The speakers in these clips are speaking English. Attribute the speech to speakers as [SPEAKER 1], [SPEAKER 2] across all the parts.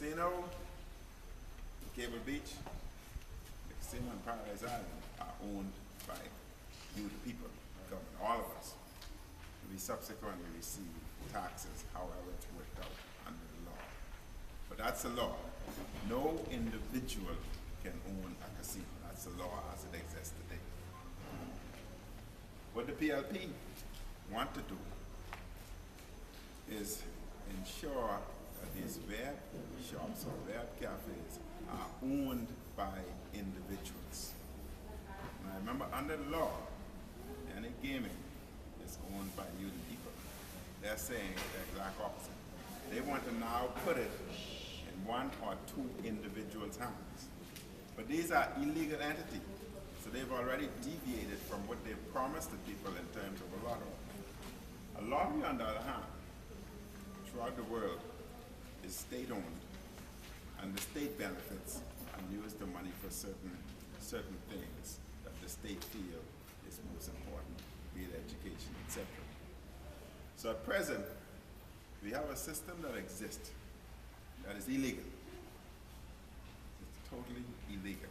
[SPEAKER 1] casino, Cable Beach, the casino and Paradise Island are owned by you, the people, the government, all of us. We subsequently receive taxes, however it's worked out under the law. But that's the law. No individual can own a casino. That's the law as it exists today. What the PLP want to do is ensure that these web shops or web cafes are owned by individuals. Now remember, under the law, any gaming is owned by you, the people. They're saying the exact opposite. They want to now put it in one or two individuals' hands. But these are illegal entities, so they've already deviated from what they promised the people in terms of a lottery. A lottery, on the other hand, throughout the world, is state-owned, and the state benefits and use the money for certain things that the state feel is most important, be it education, etc. So at present, we have a system that exists that is illegal. It's totally illegal.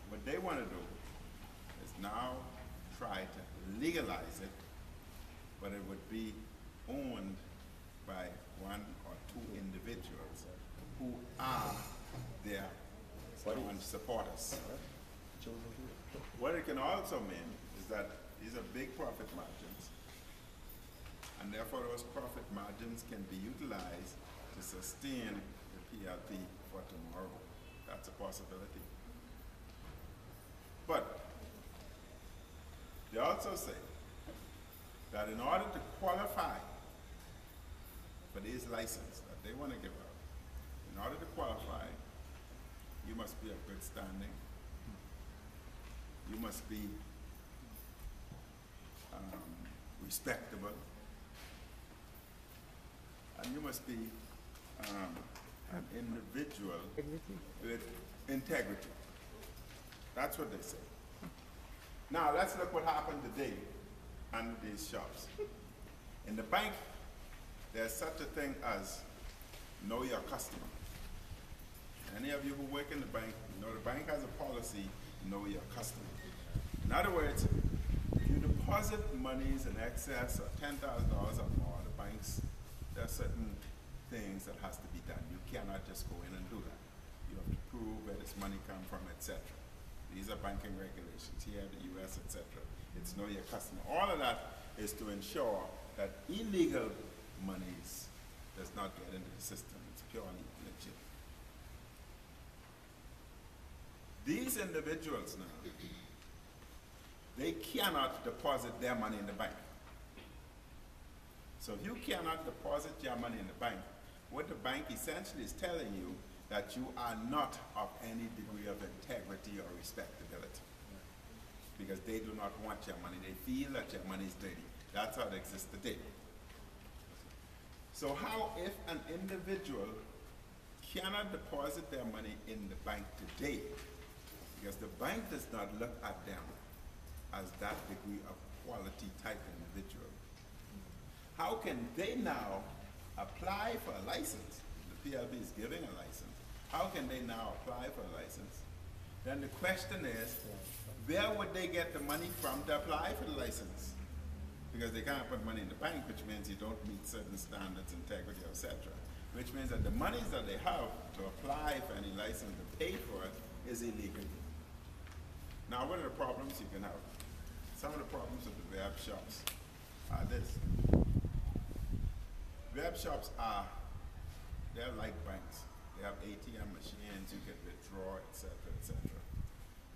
[SPEAKER 1] What they want to do is now try to legalize it, but it would be owned by one or two individuals who are their supporters. What it can also mean is that these are big profit margins, and therefore those profit margins can be utilized to sustain the PLP for tomorrow. That's a possibility. But they also say that in order to qualify for these licenses that they want to give out, in order to qualify, you must be of good standing. You must be respectable, and you must be an individual with integrity. That's what they say. Now let's look what happened today under these shops. In the bank, there's such a thing as know your customer. Any of you who work in the bank, you know the bank has a policy, know your customer. In other words, if you deposit monies in excess of $10,000 or more, the banks, there are certain things that has to be done. You cannot just go in and do that. You have to prove where this money come from, etc. These are banking regulations here in the US, etc. It's know your customer. All of that is to ensure that illegal monies does not get into the system. It's purely legit. These individuals now, they cannot deposit their money in the bank. So if you cannot deposit your money in the bank, what the bank essentially is telling you that you are not of any degree of integrity or respectability. Because they do not want your money. They feel that your money is dirty. That's how it exists today. So how if an individual cannot deposit their money in the bank today, because the bank does not look at them as that degree of quality type individual, how can they now apply for a license? The PLB is giving a license. How can they now apply for a license? Then the question is, where would they get the money from to apply for the license? Because they can't put money in the bank, which means you don't meet certain standards, integrity, etc. Which means that the monies that they have to apply for any license to pay for it is illegal. Now, what are the problems you can have? Some of the problems with the web shops are this. Web shops they're like banks. They have ATM machines, you can withdraw, etc., etc.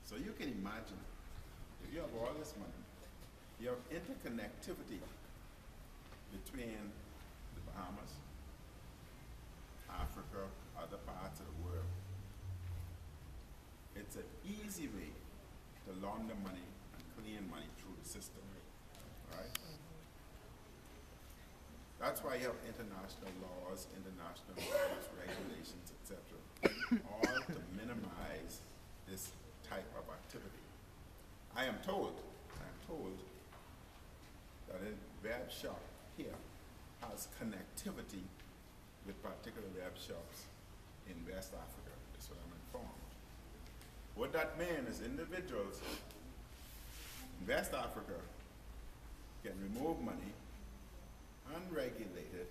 [SPEAKER 1] So you can imagine, if you have all this money, you have interconnectivity between the Bahamas, Africa, other parts of the world. It's an easy way to launder money and clean money through the system, right? That's why you have international laws, regulations, etc., all to minimize this type of activity. I am told that a web shop here has connectivity with particular web shops in West Africa. That's what I'm informed. What that means is individuals in West Africa can remove money unregulated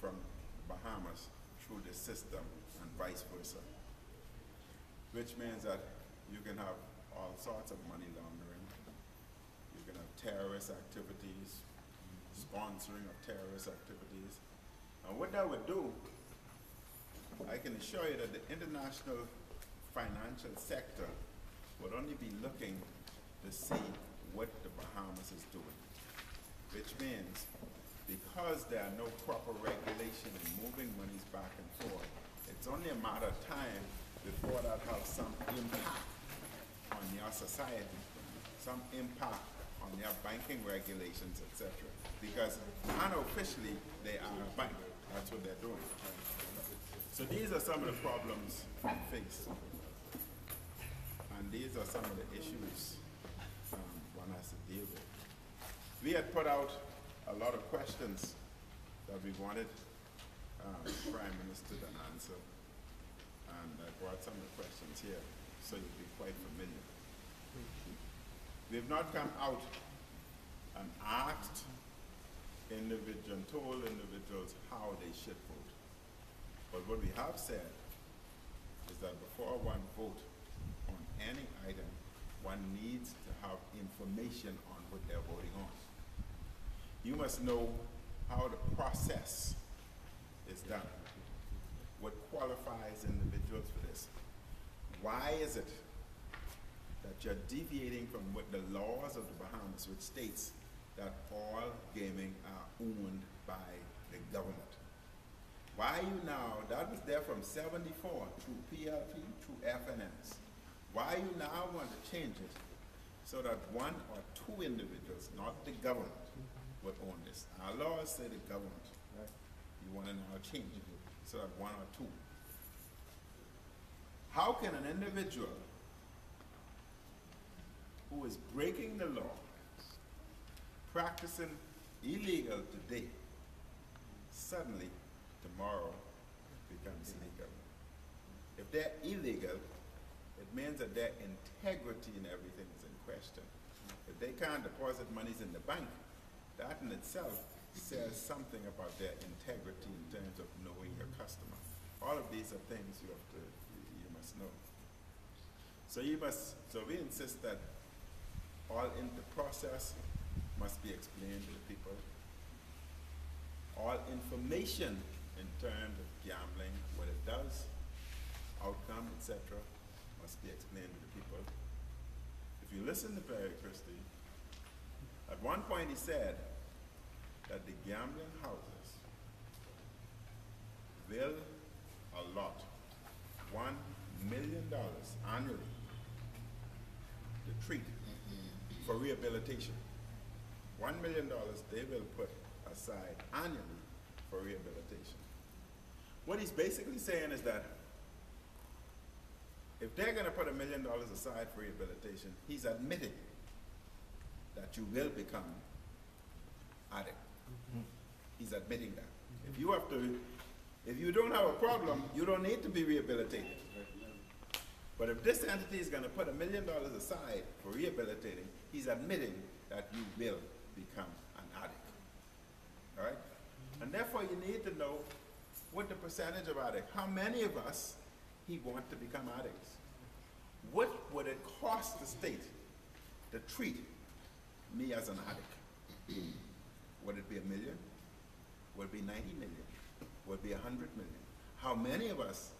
[SPEAKER 1] from the Bahamas through the system and vice versa. Which means that you can have all sorts of money laundering. You can have terrorist activities, sponsoring of terrorist activities. And what that would do, I can assure you that the international financial sector would only be looking to see what the Bahamas is doing. Which means, because there are no proper regulation in moving monies back and forth, it's only a matter of time before that has some impact on your society, some impact on your banking regulations, etc. Because unofficially, they are a bank. That's what they're doing. So these are some of the problems we face. And these are some of the issues one has to deal with. We had put out a lot of questions that we wanted Prime Minister to answer. And I brought some of the questions here, so you'll be quite familiar. We have not come out and asked individuals and told individuals how they should vote. But what we have said is that before one vote on any item, one needs to have information on what they're voting on. You must know how the process is done. What qualifies individuals for this? Why is it that you're deviating from what the laws of the Bahamas, which states that all gaming are owned by the government? Why you now, that was there from 74 through PLP, through FNS. Why you now want to change it so that one or two individuals, not the government, would own this? Our laws say the government. Right? You want to now change it so that one or two. How can an individual who is breaking the law, practicing illegal today, suddenly tomorrow becomes legal? If they're illegal, it means that their integrity and everything is in question. If they can't deposit monies in the bank, that in itself says something about their integrity in terms of knowing your customer. All of these are things you must know. So we insist that all in the process must be explained to the people. All information in terms of gambling, what it does, outcome, etc., must be explained to the people. If you listen to Perry Christie, at one point he said that the gambling houses will allot $1 million annually to treat for rehabilitation. $1 million they will put aside annually for rehabilitation. What he's basically saying is that if they're going to put $1 million aside for rehabilitation, he's admitting that you will become addict. He's admitting that. If you don't have a problem, you don't need to be rehabilitated. But if this entity is going to put $1 million aside for rehabilitating, he's admitting that you will become an addict. All right? And therefore, you need to know what the percentage of addicts, how many of us he want to become addicts. What would it cost the state to treat me as an addict? Would it be 1 million? Would it be 90 million? Would it be 100 million? How many of us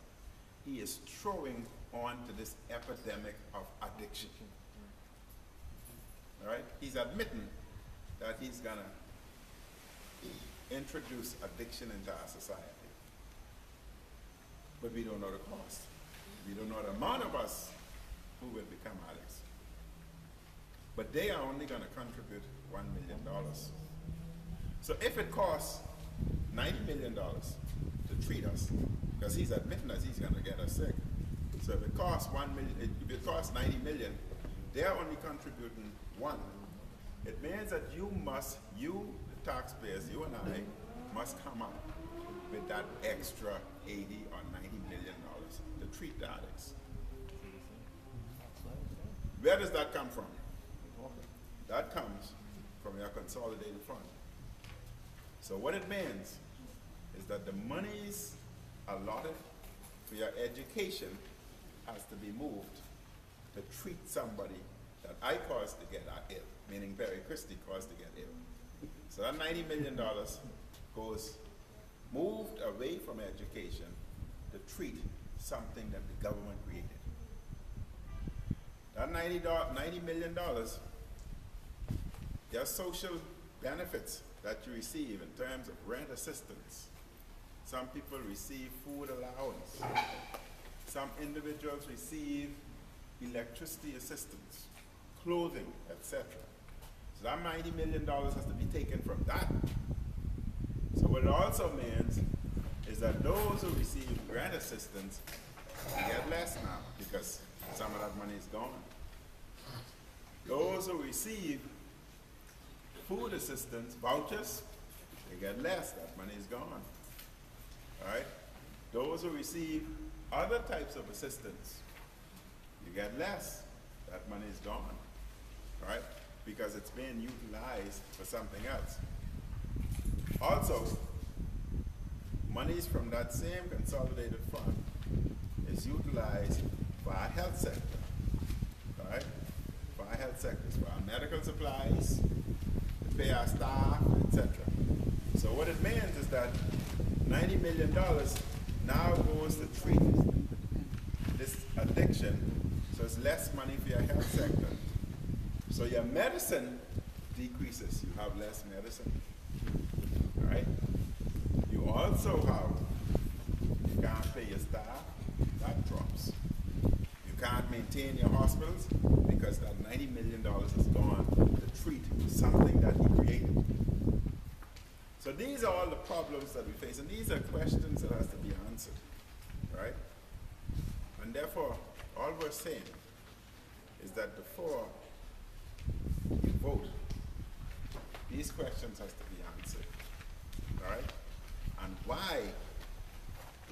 [SPEAKER 1] he is throwing onto this epidemic of addiction? All right? He's admitting that he's going to introduce addiction into our society. But we don't know the cost. We don't know the amount of us who will become addicts. But they are only going to contribute $1 million. So if it costs $90 million to treat us, because he's admitting that he's going to get us sick. So if it costs if it costs 90 million, they're only contributing 1. It means that you, the taxpayers, you and I, must come up with that extra 80 or 90 million dollars to treat the addicts. Where does that come from? That comes from your consolidated fund. So what it means is that the monies allotted for your education has to be moved to treat somebody that I caused to get ill, meaning Perry Christie caused to get ill. So that $90 million goes moved away from education to treat something that the government created. That $90 million, your social benefits that you receive in terms of rent assistance. Some people receive food allowance. Some individuals receive electricity assistance, clothing, etc. So that $90 million has to be taken from that. So what it also means is that those who receive grant assistance get less now because some of that money is gone. Those who receive food assistance, vouchers, they get less, that money is gone. All right? Those who receive other types of assistance, you get less, that money is gone. All right? Because it's being utilized for something else. Also, monies from that same consolidated fund is utilized for our health sector. All right? For our health sectors, for our medical supplies, to pay our staff, etc. So what it means is that $90 million now goes to treat this addiction, so it's less money for your health sector. So your medicine decreases, you have less medicine. All right? You also have, you can't pay your staff, that drops. You can't maintain your hospitals because that $90 million is gone to treat something that he created. So these are all the problems that we face, and these are questions that has to be answered, right? And therefore, all we're saying is that before you vote, these questions has to be answered, all right? And why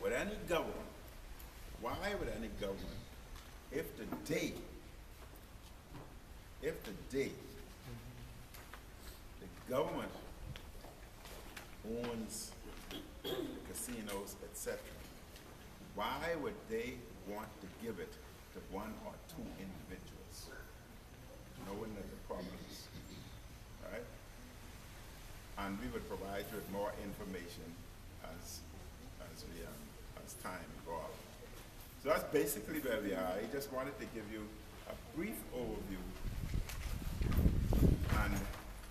[SPEAKER 1] would any government, if today the government owns casinos, etc., why would they want to give it to one or two individuals, knowing that the problems, all right? And we would provide you with more information as time evolves. So that's basically where we are. I just wanted to give you a brief overview. And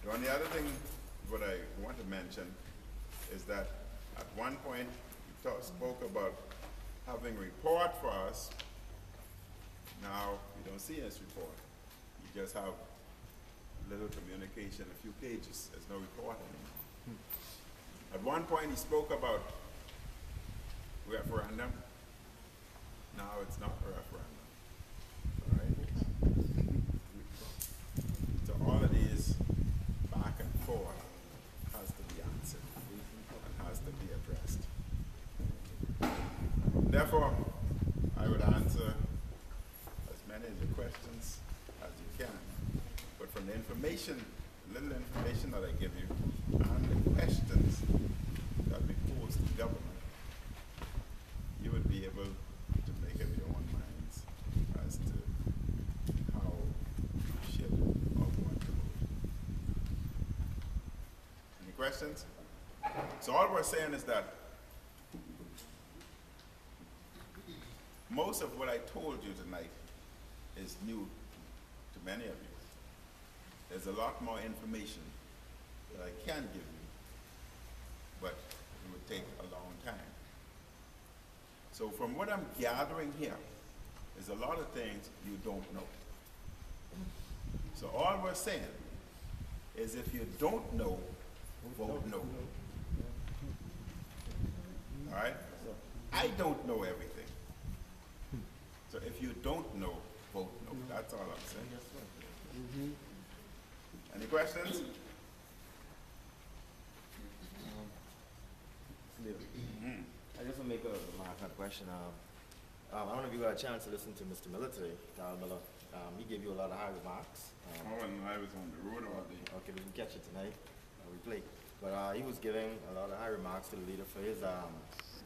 [SPEAKER 1] the only other thing what I want to mention is that at one point we spoke about having a report for us. Now you don't see this report. You just have a little communication, a few pages. There's no report anymore. At one point he spoke about referendum. Now it's not a referendum. All right? So all of these back and forth has to be answered and has to be addressed. Therefore, I would answer as many of the questions as you can. But from the information, little information that I give you, and the questions that we pose to government, you would be able to make up your own minds as to how you should or want to vote. Any questions? So all we're saying is that most of what I told you tonight is new to many of you. There's a lot more information that I can give you, but it would take a long time. So from what I'm gathering here, there's a lot of things you don't know. So all we're saying is if you don't know, vote no. All right? I don't know everything. So if you don't know, vote no. That's all I'm saying. Any questions?
[SPEAKER 2] to make a remark on question. I don't know if you got a chance to listen to Mr. Miller today, Darrell Miller. He gave you a lot of high remarks.
[SPEAKER 1] Oh, and I was on the road all day.
[SPEAKER 2] Okay, we can catch it tonight. We play. But he was giving a lot of high remarks to the leader for his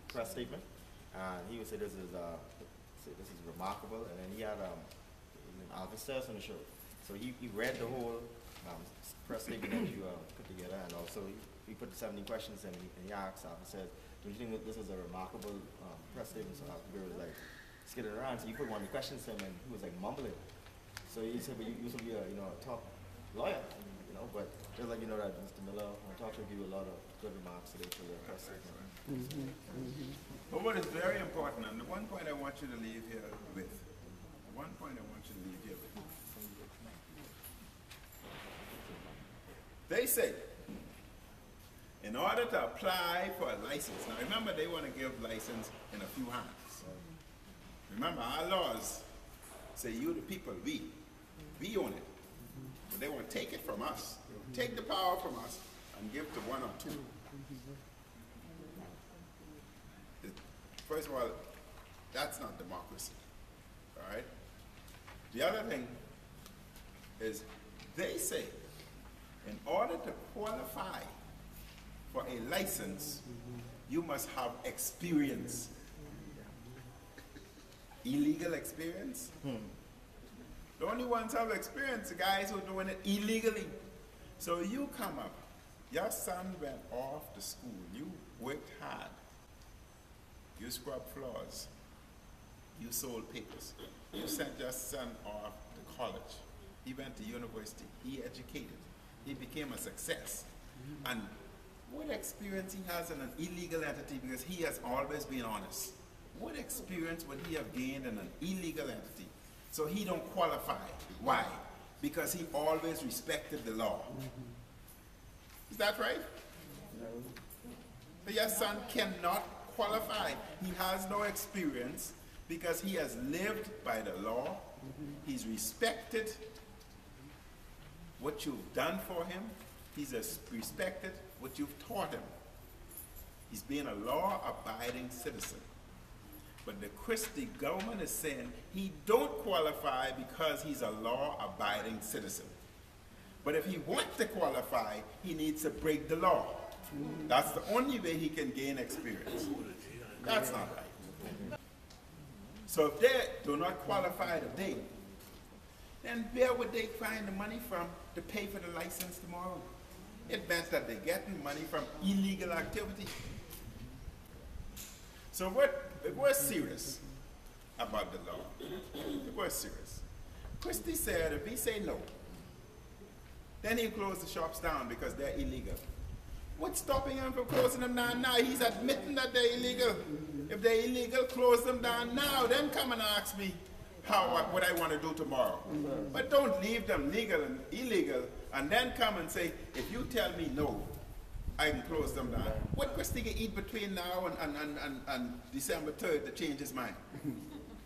[SPEAKER 2] press statement. And he would say this is remarkable. And then he had Alvin Stairs on the show. So he read the whole press statement that you put together, and also he put 70 questions in, and he asked Alvin says, do you think that this is a remarkable press statement? So Alvin was like skidding around. So you put one of the questions to him, and he was like mumbling. So he said, but you used to be a top lawyer, but just like that Mr. Miller on talk show give you a lot of good remarks today for your press statement.
[SPEAKER 1] But what is very important, and the one point I want you to leave here with, they say, in order to apply for a license, now remember they want to give license in a few hands. Remember our laws say you the people, we own it. But they want to take it from us, take the power from us and give to one or two. First of all, that's not democracy, all right? The other thing is they say in order to qualify for a license, you must have experience. Illegal experience? The only ones who have experience are guys who are doing it illegally. So you come up, your son went off to school, you worked hard, you scrubbed floors, you sold papers, you sent your son off to college, he went to university, he educated, he became a success. And what experience he has in an illegal entity, because he has always been honest. What experience would he have gained in an illegal entity? So he don't qualify. Why? Because he always respected the law. Is that right? So your son cannot qualify. He has no experience because he has lived by the law. He's respected what you've done for him. He's respected what you've taught him. He's being a law-abiding citizen. But the Christie government is saying he don't qualify because he's a law-abiding citizen. But if he wants to qualify, he needs to break the law. That's the only way he can gain experience. That's not right. So if they do not qualify today, then where would they find the money from to pay for the license tomorrow? It means that they're getting money from illegal activity. So if we're serious about the law, if we're serious, Christie said if we say no, then he'll close the shops down because they're illegal. What's stopping him from closing them down now? He's admitting that they're illegal. If they're illegal, close them down now. Then come and ask me what I want to do tomorrow. But don't leave them legal and illegal and then come and say, if you tell me no, I can close them down. What Christie can eat between now and December 3rd to change his mind?